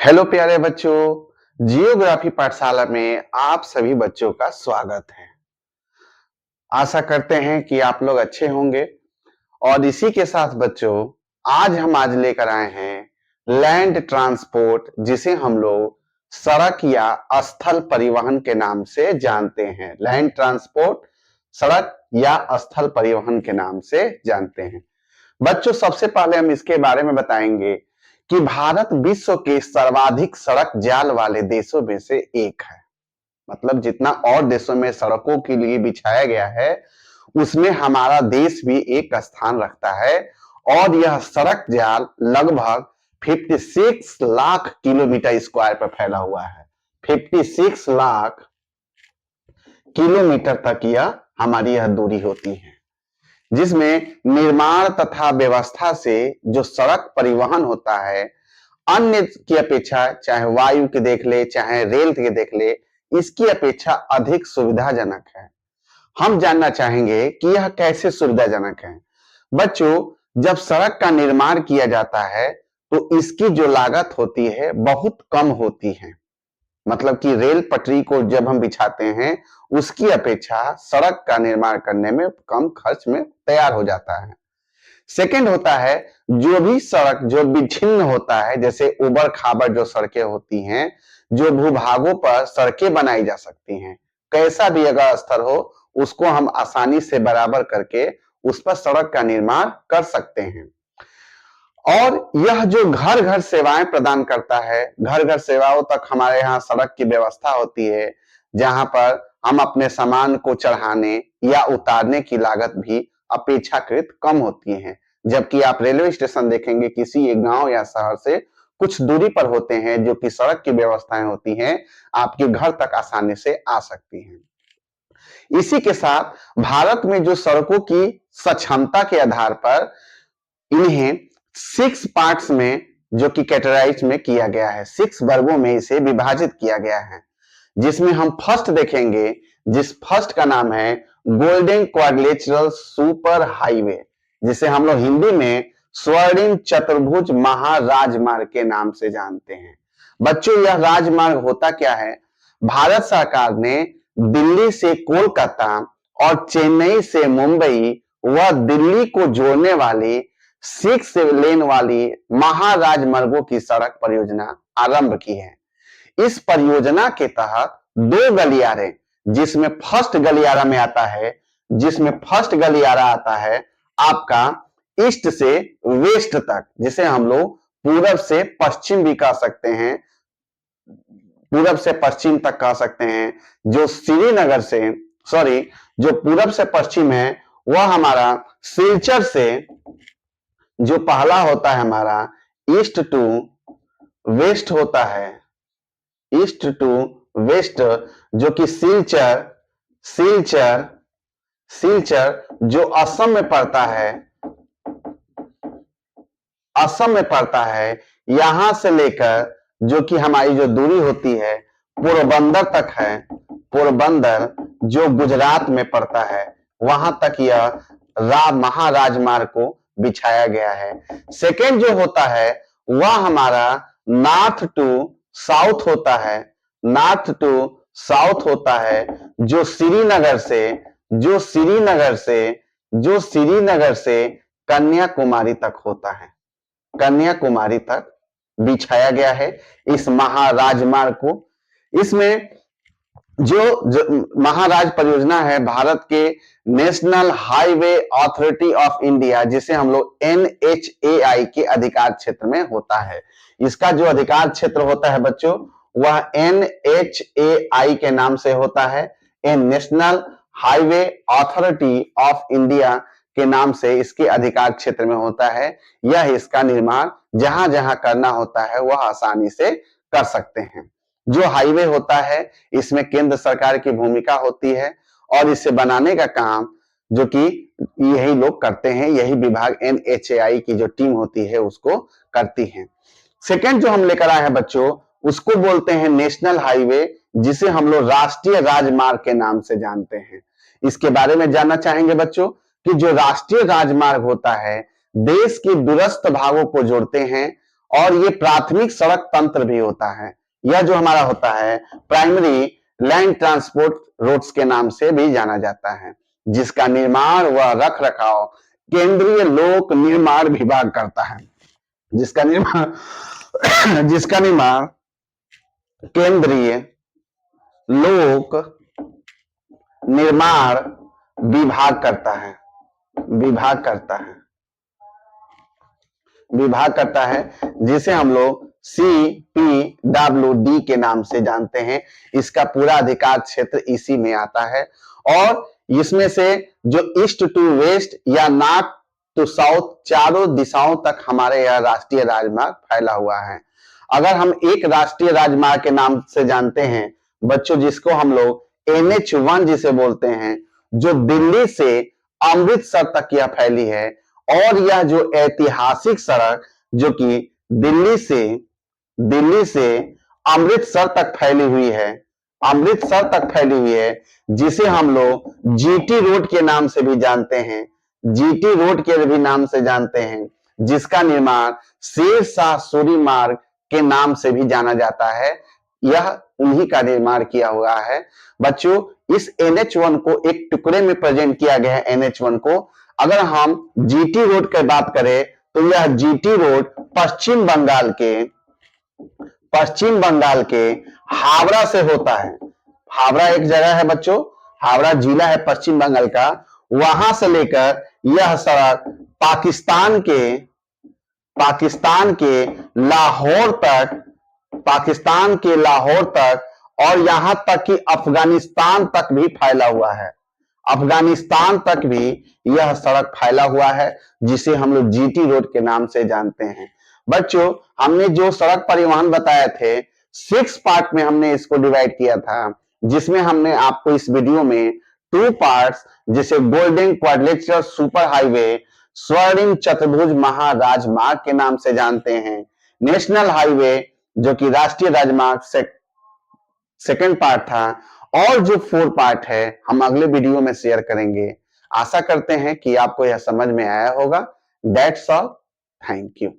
Hello प्यारे बच्चों, geography पाठशाला में आप सभी बच्चों का स्वागत है। आशा करते हैं कि आप लोग अच्छे होंगे और इसी के साथ बच्चों आज लेकर आए हैं लैंड ट्रांसपोर्ट, जिसे हम लोग सड़क या स्थल परिवहन के नाम से जानते हैं। लैंड ट्रांसपोर्ट सड़क या स्थल परिवहन के नाम से जानते हैं। बच्चों, सबसे पहले हम इसके बारे में बताएंगे कि भारत विश्व के सर्वाधिक सड़क जाल वाले देशों में से एक है। मतलब जितना और देशों में सड़कों के लिए बिछाया गया है, उसमें हमारा देश भी एक स्थान रखता है और यह सड़क जाल लगभग 56 लाख किलोमीटर स्क्वायर पर फैला हुआ है। 56 लाख किलोमीटर तक यह हमारी यह दूरी होती है, जिसमें निर्माण तथा व्यवस्था से जो सड़क परिवहन होता है, अन्य की अपेक्षा, चाहे वायु के देख ले चाहे रेल के देख ले, इसकी अपेक्षा अधिक सुविधाजनक है। हम जानना चाहेंगे कि यह कैसे सुविधाजनक है। बच्चों, जब सड़क का निर्माण किया जाता है तो इसकी जो लागत होती है बहुत कम होती है। मतलब कि रेल पटरी को जब हम बिछाते हैं, उसकी अपेक्षा सड़क का निर्माण करने में कम खर्च में तैयार हो जाता है। सेकंड होता है, जो भी सड़क जो विच्छिन्न होता है, जैसे उबड़ खाबड़ जो सड़कें होती हैं, जो भूभागों पर सड़कें बनाई जा सकती हैं, कैसा भी अगर स्तर हो, उसको हम आसानी से बराबर करके उस पर सड़क का निर्माण कर सकते हैं। और यह जो घर घर सेवाएं प्रदान करता है, घर घर सेवाओं तक हमारे यहाँ सड़क की व्यवस्था होती है, जहां पर हम अपने सामान को चढ़ाने या उतारने की लागत भी अपेक्षाकृत कम होती है। जबकि आप रेलवे स्टेशन देखेंगे किसी एक गांव या शहर से कुछ दूरी पर होते हैं, जो कि सड़क की व्यवस्थाएं होती हैं, आपके घर तक आसानी से आ सकती हैं। इसी के साथ भारत में जो सड़कों की सक्षमता के आधार पर इन्हें 6 पार्ट्स में, जो कि कैटेगराइज में किया गया है, 6 वर्गों में इसे विभाजित किया गया है, जिसमें हम फर्स्ट देखेंगे, जिस फर्स्ट का नाम है गोल्डन क्वाड्रिलेटरल सुपर हाईवे, जिसे हम लोग हिंदी में स्वर्णिम चतुर्भुज महाराजमार्ग के नाम से जानते हैं। बच्चों, यह राजमार्ग होता क्या है? भारत सरकार ने दिल्ली से कोलकाता और चेन्नई से मुंबई व दिल्ली को जोड़ने वाली 6 लेन वाली महाराजमार्गों की सड़क परियोजना आरंभ की है। इस परियोजना के तहत 2 गलियारे, जिसमें फर्स्ट गलियारा में आता है, जिसमें फर्स्ट गलियारा आता है आपका ईस्ट से वेस्ट तक, जिसे हम लोग पूरब से पश्चिम भी कह सकते हैं, पूरब से पश्चिम तक कह सकते हैं। जो श्रीनगर से, सॉरी, जो पूरब से पश्चिम है वह हमारा सिलचर से, जो पहला होता है हमारा ईस्ट टू वेस्ट होता है, ईस्ट टू वेस्ट, जो कि सिलचर सिलचर सिलचर जो असम में पड़ता है, असम में पड़ता है, यहां से लेकर जो कि हमारी जो दूरी होती है पोरबंदर तक है, पोरबंदर जो गुजरात में पड़ता है, वहां तक यह महाराजमार्ग को बिछाया गया है। सेकेंड जो होता है वह हमारा नॉर्थ टू साउथ होता है, नॉर्थ टू साउथ होता है, जो श्रीनगर से जो श्रीनगर से जो श्रीनगर से कन्याकुमारी तक होता है, कन्याकुमारी तक बिछाया गया है इस महाराजमार्ग को। इसमें जो महाराज परियोजना है भारत के national highway authority of India, जिसे हम लोग NHAI के अधिकार क्षेत्र में होता है। इसका जो अधिकार क्षेत्र होता है बच्चों, वह NHAI के नाम से होता है, national highway authority of India के नाम से इसके अधिकार क्षेत्र में होता है। यह इसका निर्माण जहां जहां करना होता है वह आसानी से कर सकते हैं। जो हाईवे होता है इसमें केंद्र सरकार की भूमिका होती है और इसे बनाने का काम जो कि यही लोग करते हैं, यही विभाग NHAI की जो टीम होती है उसको करती है। सेकंड जो हम लेकर आए हैं बच्चों, उसको बोलते हैं नेशनल हाईवे, जिसे हम लोग राष्ट्रीय राजमार्ग के नाम से जानते हैं। इसके बारे में जानना चाहेंगे बच्चों कि जो राष्ट्रीय राजमार्ग होता है देश के दूरस्थ भागों को जोड़ते हैं और ये प्राथमिक सड़क तंत्र भी होता है। यह जो हमारा होता है प्राइमरी लैंड ट्रांसपोर्ट रोड्स के नाम से भी जाना जाता है, जिसका निर्माण व रख रखाव केंद्रीय लोक निर्माण विभाग करता है। जिसका निर्माण केंद्रीय लोक निर्माण विभाग करता है। जिसे हम लोग CPWD के नाम से जानते हैं। इसका पूरा अधिकार क्षेत्र इसी में आता है और इसमें से जो ईस्ट टू वेस्ट या नॉर्थ टू साउथ चारों दिशाओं तक हमारे यह राष्ट्रीय राजमार्ग फैला हुआ है। अगर हम एक राष्ट्रीय राजमार्ग के नाम से जानते हैं बच्चों, जिसको हम लोग NH1 जिसे बोलते हैं, जो दिल्ली से अमृतसर तक यह फैली है, और यह जो ऐतिहासिक सड़क जो कि दिल्ली से अमृतसर तक फैली हुई है, जिसे हम लोग GT रोड के नाम से भी जानते हैं, जिसका निर्माण शेरशाह सूरी मार्ग के नाम से भी जाना जाता है। यह उन्हीं का निर्माण किया हुआ है। बच्चों, इस NH1 को एक टुकड़े में प्रेजेंट किया गया है। NH1 को अगर हम GT रोड की बात करें तो यह GT रोड पश्चिम बंगाल के हावड़ा से होता है। हावड़ा एक जगह है बच्चों, हावड़ा जिला है पश्चिम बंगाल का। वहां से लेकर यह सड़क पाकिस्तान के लाहौर तक और यहां तक कि अफगानिस्तान तक भी फैला हुआ है। अफगानिस्तान तक भी यह सड़क फैला हुआ है, जिसे हम लोग GT रोड के नाम से जानते हैं। बच्चों, हमने जो सड़क परिवहन बताए थे 6 पार्ट में हमने इसको डिवाइड किया था, जिसमें हमने आपको इस वीडियो में 2 पार्ट्स जैसे गोल्डन क्वाड्रिलेटरल सुपर हाईवे, स्वर्णिम चतुर्भुज महाराजमार्ग के नाम से जानते हैं, नेशनल हाईवे जो कि राष्ट्रीय राजमार्ग सेकंड पार्ट था, और जो 4 पार्ट है हम अगले वीडियो में शेयर करेंगे। आशा करते हैं कि आपको यह समझ में आया होगा। That's all, thank you.